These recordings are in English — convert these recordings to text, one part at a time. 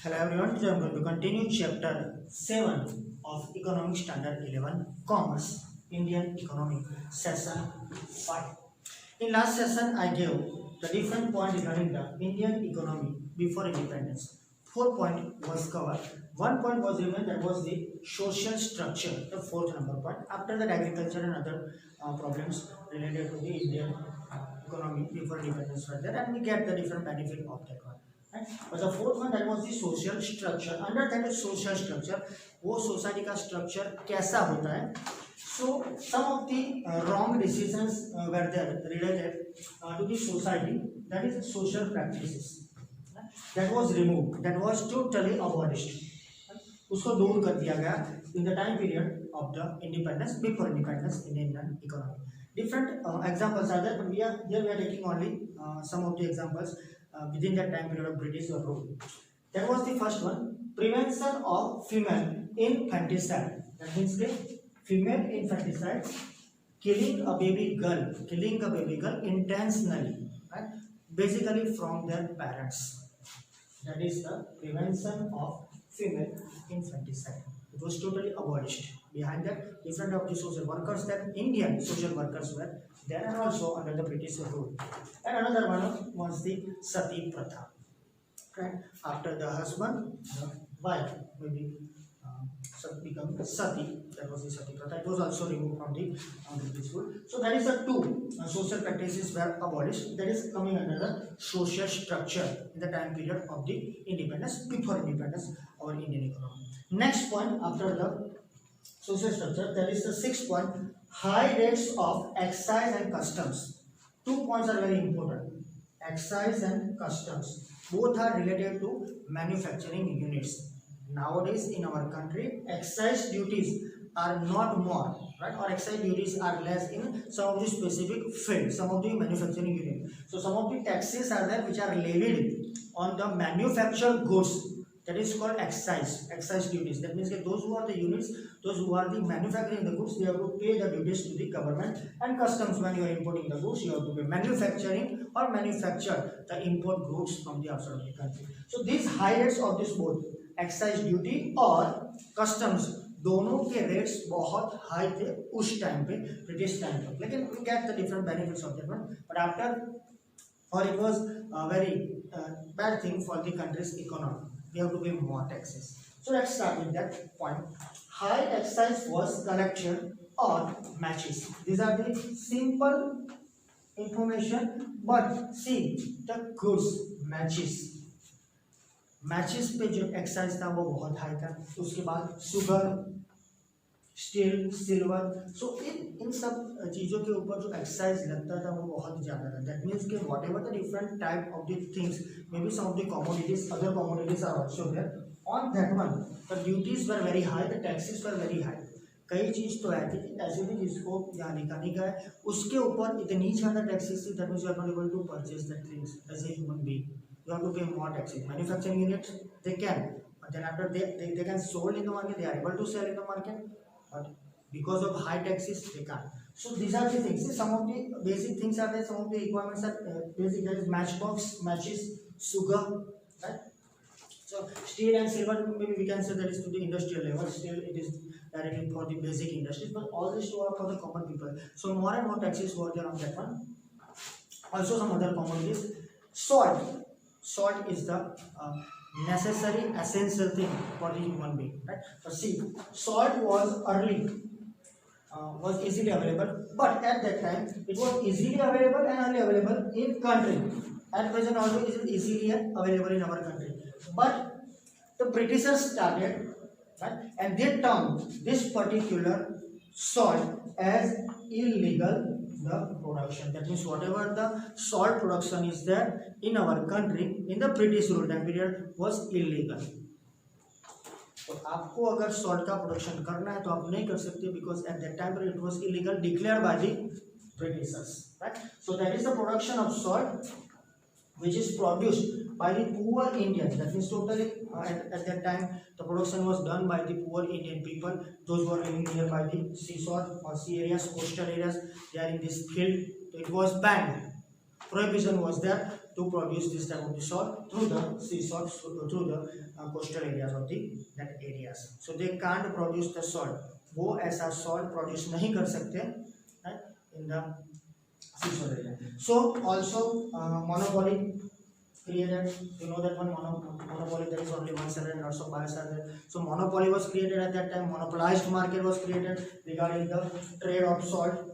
Hello everyone, today I am going to continue chapter 7 of Economic Standard 11 Commerce Indian Economy Session 5. In last session I gave the different point regarding the Indian economy before independence. 4 point was covered. 1 point was given, that was the social structure, the fourth number point. After that agriculture and other problems related to the Indian economy before independence were there, and we get the different benefit of that one. Right? But the fourth one, that was the social structure. Under that social structure, वो society का structure कैसा होता है. So some of the wrong decisions were there related to the society, that is social practices, that was removed, that was totally abolished. उसको दूर कर दिया गया in the time period of the independence, before independence in Indian economy. Different examples are there, but we are taking only some of the examples within that time period of British rule. That was the first one, prevention of female infanticide. That means the female infanticide, killing a baby girl intentionally, right? Basically from their parents. That is the prevention of female infanticide. It was totally abolished. Behind that, different of the social workers, that Indian social workers were there, and also under the British rule. And another one was the Sati Pratha. Right? After the husband, the wife maybe become Sati. That was the Sati Pratha. It was also removed from the British rule. So that is the two social practices were abolished. That is coming under the social structure in the time period of the independence, before independence, our Indian economy. Next point after the social structure, that is the sixth point, high rates of excise and customs. 2 points are very important. Excise and customs, both are related to manufacturing units. Nowadays in our country, excise duties are not more, right? Or excise duties are less in some of the specific fields, some of the manufacturing units. So some of the taxes are there which are levied on the manufactured goods. That is called excise duties. That means that those who are the units, those who are the manufacturing the goods, they have to pay the duties to the government. And customs, when you are importing the goods, you have to pay. Manufacturing or manufacture the import goods from the outside of the country. So these high rates of this both excise duty और customs, दोनों के rates बहुत high थे उस time पे, British time पे. लेकिन we get the different benefits of that one, but after, or it was a very bad thing for the country's economy. We have to pay more taxes. So let's start with that point. High excise was collection on matches. These are the simple information, but see the goods matches पे जो excise था वो बहुत high था. उसके बाद sugar, steel, silver, सो इन सब चीज़ों के ऊपर जो एक्साइज लगता था वो बहुत ज़्यादा था. दैट मीन्स कि whatever the different type of the things, may be some of the commodities, other commodities are also there, on that one the duties were very high, the taxes were very high. कई चीज़ तो ऐसी थी ऐसे भी जिसको यहाँ निकालने का है, उसके ऊपर इतनी ज़्यादा टैक्सेस थी. That means you are not able to purchase that things as a human being. You have to pay more taxes. Manufacturing units, they can, but then after they can sold in the market, they are able to sell in the market, but because of high taxes they can't. So these are the things. See, some of the basic things are there, some of the requirements are basic. That is matchbox, matches, sugar, right? So steel and silver, maybe we can say that is to the industrial level. Still it is directly for the basic industries, but all these two are for the common people. So more and more taxes were there on that one. Also some other commodities. Salt is the necessary essential thing for the human being, right? So see, salt was early was easily available, but at that time it was easily available and only available in country. At present also it is easily available in our country, but the Britishers started, right, and they termed this particular salt as illegal the production. That means whatever the salt production is there in our country in the British rule time period was illegal. तो आपको अगर salt का production करना है तो आप नहीं कर सकते, because at that time it was illegal declared by the Britishers, right? So that is the production of salt which is produced by the poor Indians. That means totally at that time the production was done by the poor Indian people, those who are living nearby the seashore or sea areas, coastal areas. They are in this field, so it was banned. Prohibition was there to produce this type of the salt through the sea salt, through the coastal areas of the that areas. So they can't produce the salt. वो ऐसा salt produce नहीं कर सकते in the seashore area. So also monopoly created. You know that one monopoly, there is only one seller and lots of buyers are there. So monopoly was created at that time. Monopolized market was created regarding the trade of salt.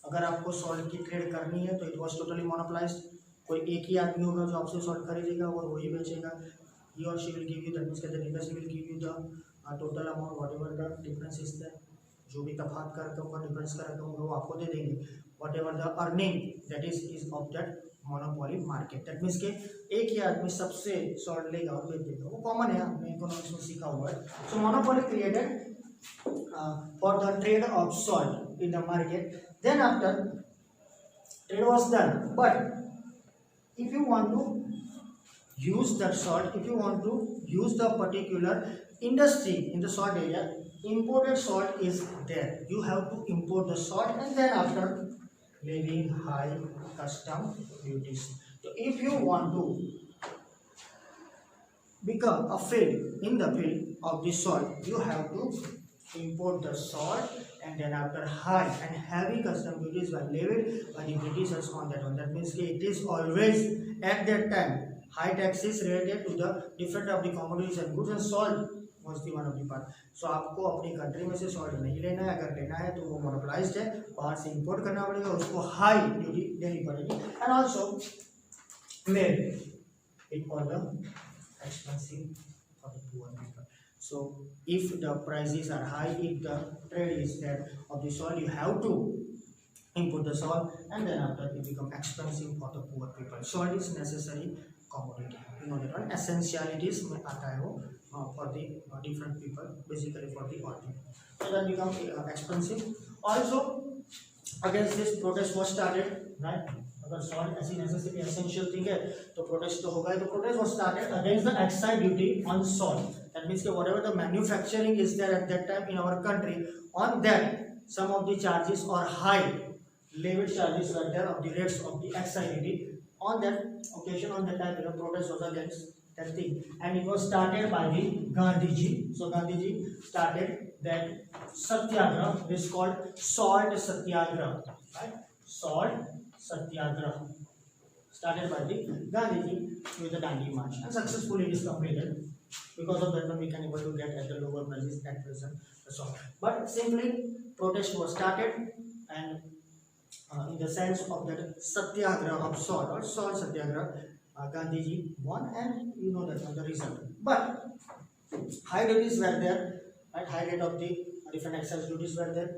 अगर आपको salt की trade करनी है तो it was totally मोनोपलाइज्ड. कोई एक ही आदमी होगा जो आपसे सॉल्ट खरीदेगा और वही बेचेगा. ही और she will give you, that means the dealers will give you the total amount, whatever the difference is there. जो भी तफात करके होगा, डिफरेंस करके होगा, वो आपको दे देंगे. Whatever the earning that is of that monopoly market. That means के एक ही आदमी सबसे सॉल्ट लेगा और बेच देगा. वो कॉमन है, आपने इकोनॉमिक्स में सीखा हुआ है. So monopoly created for the trade of salt in the market. Then after trade was done, but if you want to use that salt, if you want to use the particular industry in the salt area, imported salt is there. You have to import the salt and then after levying high custom duties. So if you want to become a field in the field of the salt, you have to import the salt and then after high and heavy custom duties were levied by the Britishers on that one. That means it is always at that time high taxes related to the different of the commodities and goods, and salt was the one of the part. So आपको अपनी country में से salt नहीं लेना है. अगर लेना है तो वो मोनोपलाइज्ड है, बाहर से इंपोर्ट करना पड़ेगा, उसको हाई ड्यूटी देनी पड़ेगी. And also made it for the expensive for the poor people. So if the prices are high, if the trade is that of the salt, you have to import the salt and then after it become expensive for the poor people. Salt is necessary commodity. You know that one. Essentialities में आता है वो for the different people, basically for the ordinary. So that become expensive. Also against this protest was started, right? अगर salt ऐसी necessary essential thing है तो protest तो होगा ही. तो protest was started against the excise duty on salt. That means के whatever the manufacturing is there at that time in our country, on that some of the charges और high levied charges were there of the rates of the excise duty. On that occasion, on that time, protest was against that thing, and it was started by the Gandhiji. So Gandhiji started that satyagrah. It is called salt satyagrah, right? Salt satyagrah started by the Gandhiji with the Dandi March, and successfully it is completed. Because of that one we can able to get at the lower prices at present the salt. But simply protest was started, and in the sense of that satyagrah of salt or salt satyagrah, Gandhiji won, and you know that the result. But high duties were there, right? High rate of the different excise duties were there.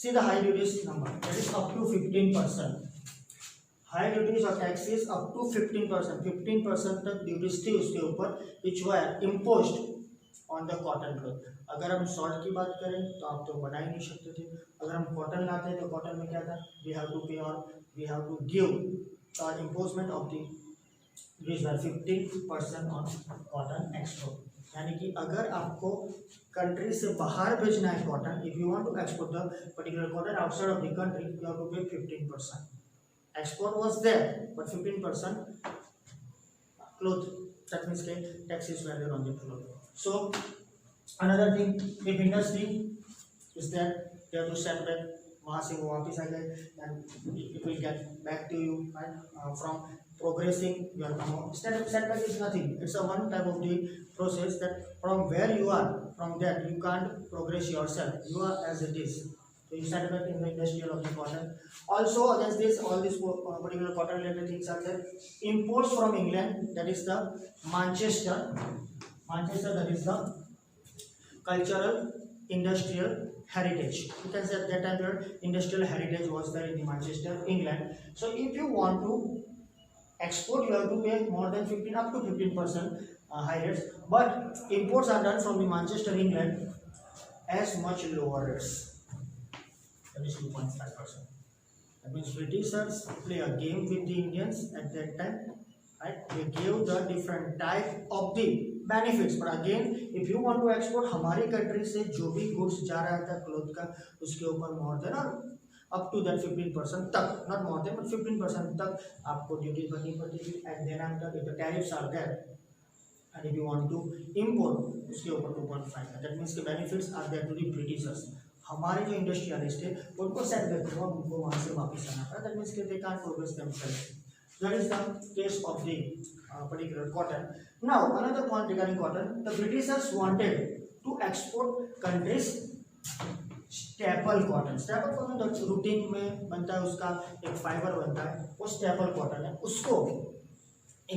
See the high duties number, that is up to 15%. High duties or taxes up to 15%. 15% तक duties थी उसके ऊपर, which were imposed on the cotton cloth. अगर हम salt की बात करें तो आप तो बना ही नहीं सकते थे. अगर हम कॉटन लाते तो कॉटन में क्या था, we have to pay or we have to give imposement of the which were 15% on cotton export. यानी कि अगर आपको कंट्री से बाहर भेजना है cotton, if you want to export the particular cotton outside of the country, you have to pay 15%. Export was there, but 15% cloth, that means के taxes were there on the cloth. So another thing, if industry is there, they have to set back. वहाँ से वो वापस आ गए, and it will get back to you, right? From progressing your amount. Setback is nothing. It's a one type of the process that from where you are, from that you can't progress yourself. You are as it is. So you set back in the industrial of the cotton. Also against this, all these particular cotton related things are there. Imports from England, that is the Manchester, that is the cultural industrial heritage. You can say at that time your industrial heritage was there in the Manchester, England. So if you want to export, you have to pay more than 15, up to 15% high rates. But imports are done from the Manchester, England, as much lower rates. That is 2.5%. That means Britishers play a game with the Indians at that time, right? They gave the different type of the benefits. But again, if you want to export, हमारी country से जो भी goods जा रहा था cloth का, उसके ऊपर more than or up to that 15% तक, नॉट मोर देन बट 15% तक आपको ड्यूटी भरनी पड़ती थी। And then after if the tariffs are there and if you want to import उसके ऊपर 2.5 दैट मींस के benefits are there to the Britishers. हमारे जो इंडस्ट्रियलिस्ट है उनको सेटबैक हुआ, उनको वहां से वापस आना पड़ा। दैट मींस के they can't progress themselves. That is the case of the particular cotton. Now another point regarding cotton, the Britishers wanted to export countries staple cotton. Staple cotton जो रूटीन में बनता है, उसका एक फाइबर बनता है, वो स्टेपल कॉटन है, उसको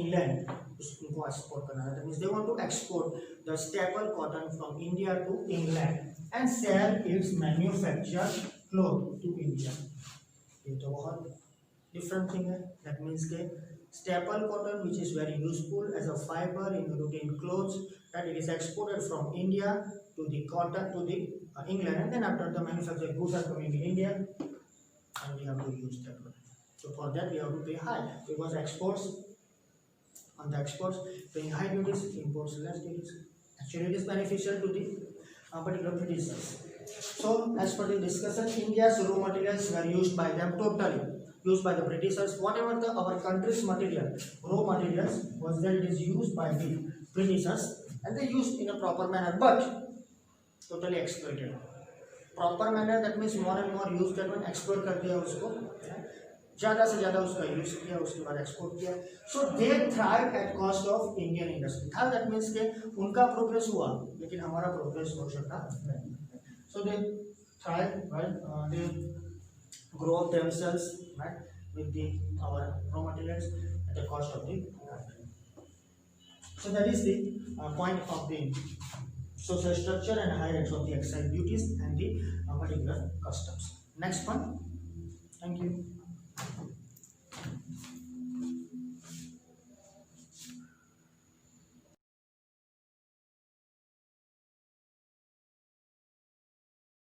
इंग्लैंड उनको एक्सपोर्ट करना है। That means they want to export the staple cotton from India to England and sell its manufactured cloth to India. ये तो बहुत डिफरेंट थिंग है। दैट मींस के staple cotton, which is very useful as a fiber in routine clothes, that it is exported from India to the cotton to the England, and then after the manufactured goods are coming in India and we have to use that one. So for that we have to pay high, because exports, on the exports paying high duties, imports less duties. Actually it is beneficial to the particular producers. So as per the discussion, India's raw materials were used by them totally, used by the Britishers. Whatever the our country's material, raw materials was there, it is used by the Britishers and they used in a proper manner, but totally exploited. Proper manner that means more and more use that one, exploit कर दिया उसको, ज़्यादा से ज़्यादा उसका use किया, उसके बाद एक्सपोर्ट किया। So they thrive at cost of Indian industry. था दैट मीन्स के उनका प्रोग्रेस हुआ लेकिन हमारा प्रोग्रेस हो सकता नहीं। So they thrive, right, they grow up themselves, right, with the our raw materials at the cost of the country. So that is the point of the social structure and high rates of the excise duties and the particular customs. Next one. Thank you.